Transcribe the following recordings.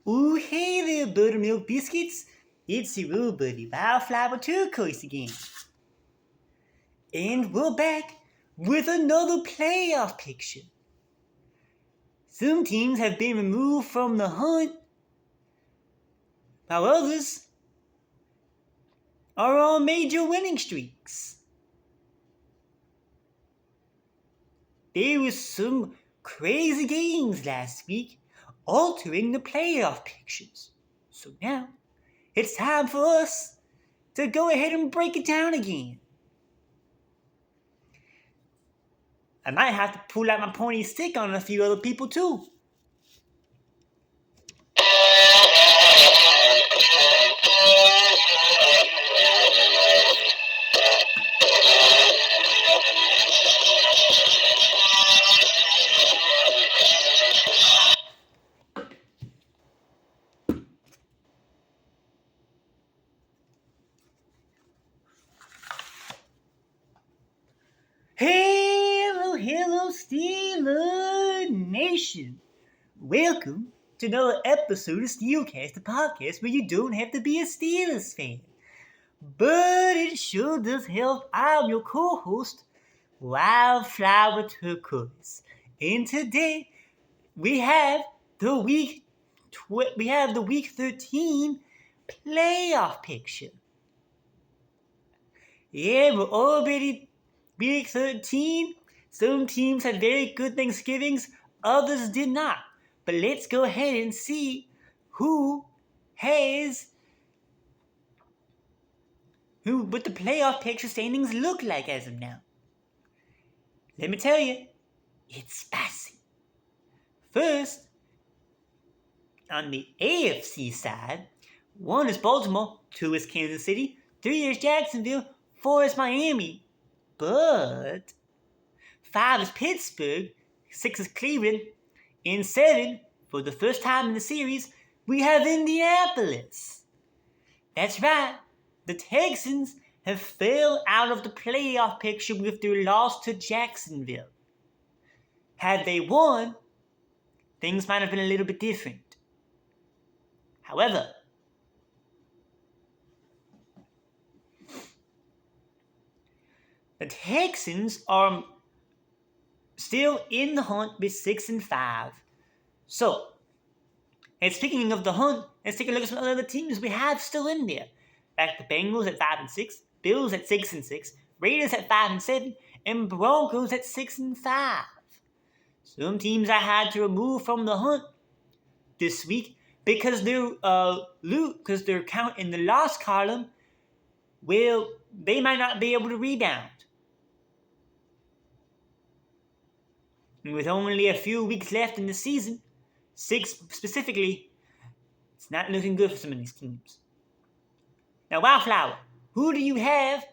Ooh, hey there, buttermilk biscuits. It's your old buddy, Wildflower Turquoise again. And we're back with another playoff picture. Some teams have been removed from the hunt, while others are on major winning streaks. There were some crazy games last week, altering the playoff pictures. So now, it's time for us to go ahead and break it down again. I might have to pull out my pointy stick on a few other people too. Hello, Steeler Nation. Welcome to another episode of Steelcast, the podcast where you don't have to be a Steelers fan. But it sure does help. I'm your co-host, Wildflower Turquoise. And today, we have the week 13 playoff picture. Yeah, we're already week 13. Some teams had very good Thanksgivings, others did not. But let's go ahead and see what the playoff picture standings look like as of now. Let me tell you, it's spicy. First, on the AFC side, 1 is Baltimore, 2 is Kansas City, 3 is Jacksonville, 4 is Miami. But 5 is Pittsburgh, 6 is Cleveland, and 7, for the first time in the series, we have Indianapolis. That's right, the Texans have fell out of the playoff picture with their loss to Jacksonville. Had they won, things might have been a little bit different. However, the Texans are still in the hunt with 6-5. So, and speaking of the hunt, let's take a look at some other teams we have still in there. Like the Bengals at 5-6, Bills at 6-6, Raiders at 5-7, and Broncos at 6-5. Some teams I had to remove from the hunt this week because their count in the loss column, well, they might not be able to rebound. And with only a few weeks left in the season, 6 specifically, it's not looking good for some of these teams. Now, Wildflower, who do you have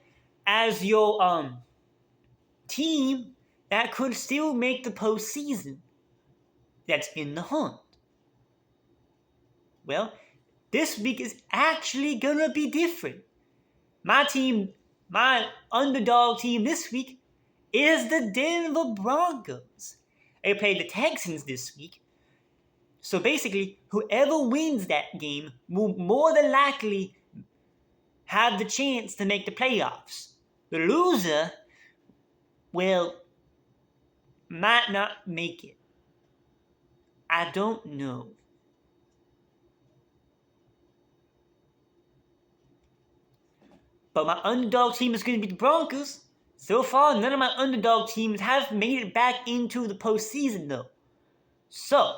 as your team that could still make the postseason that's in the hunt? Well, this week is actually gonna be different. My underdog team this week is the Denver Broncos. They played the Texans this week. So basically, whoever wins that game will more than likely have the chance to make the playoffs. The loser, well, might not make it. I don't know. But my underdog team is going to be the Broncos. So far, none of my underdog teams have made it back into the postseason, though. So,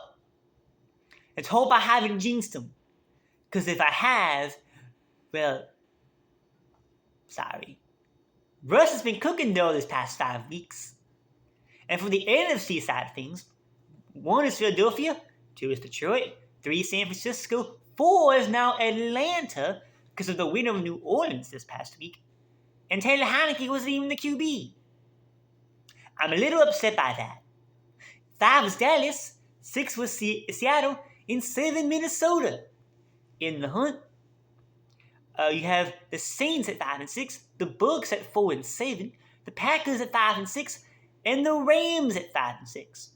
let's hope I haven't jinxed them. Because if I have, well, sorry. Russ has been cooking, though, this past 5 weeks. And for the NFC side of things, 1 is Philadelphia, 2 is Detroit, 3 is San Francisco, 4 is now Atlanta because of the win over New Orleans this past week. And Taylor Heineke wasn't even the QB. I'm a little upset by that. 5 was Dallas, 6 was Seattle, and 7 Minnesota. In the hunt, you have the Saints at 5-6, the Bucs at 4-7, the Packers at 5-6, and the Rams at 5-6.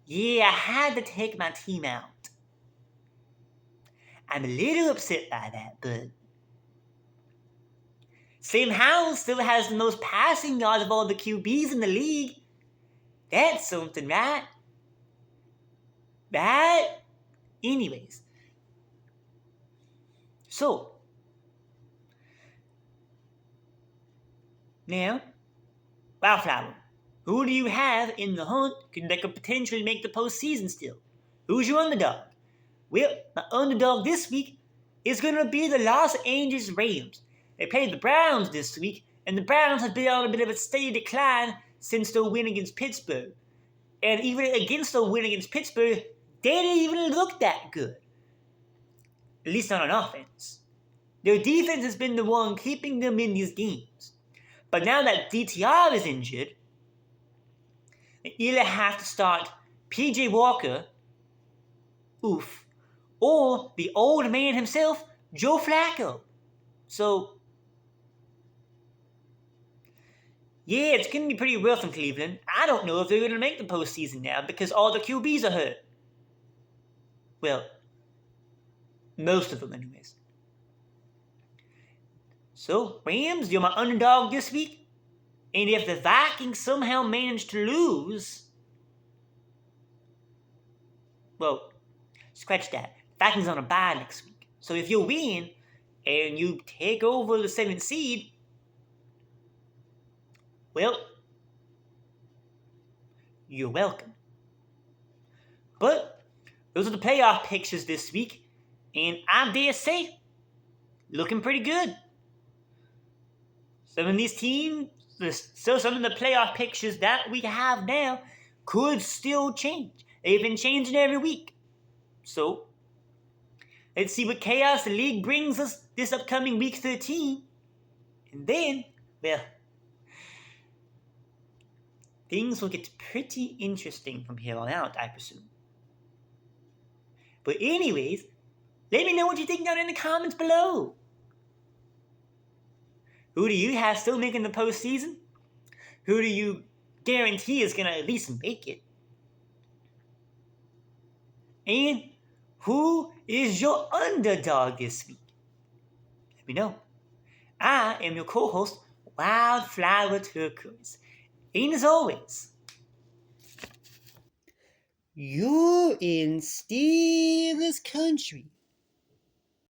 Yeah, I had to take my team out. I'm a little upset by that, but Sam Howell still has the most passing yards of all the QBs in the league. That's something, right? Right? Anyways. So, now, Wildflower, who do you have in the hunt that could potentially make the postseason still? Who's your underdog? Well, my underdog this week is going to be the Los Angeles Rams. They played the Browns this week, and the Browns have been on a bit of a steady decline since their win against Pittsburgh. And even against their win against Pittsburgh, they didn't even look that good. At least not on offense. Their defense has been the one keeping them in these games. But now that DTR is injured, they either have to start PJ Walker, oof, or the old man himself, Joe Flacco. So, yeah, it's going to be pretty rough in Cleveland. I don't know if they're going to make the postseason now because all the QBs are hurt. Well, most of them anyways. So, Rams, you're my underdog this week. And if the Vikings somehow manage to lose, well, scratch that. Vikings on a bye next week. So if you win and you take over the 7th seed, well, you're welcome. But those are the playoff pictures this week, and I dare say, looking pretty good. Some of these teams, so some of the playoff pictures that we have now could still change. They've been changing every week. So, let's see what chaos the league brings us this upcoming week 13. And then, well, things will get pretty interesting from here on out, I presume. But anyways, let me know what you think down in the comments below. Who do you have still making the postseason? Who do you guarantee is going to at least make it? And who is your underdog this week? Let me know. I am your co-host, Wildflower Turquoise. And as always, you're in Steelers country.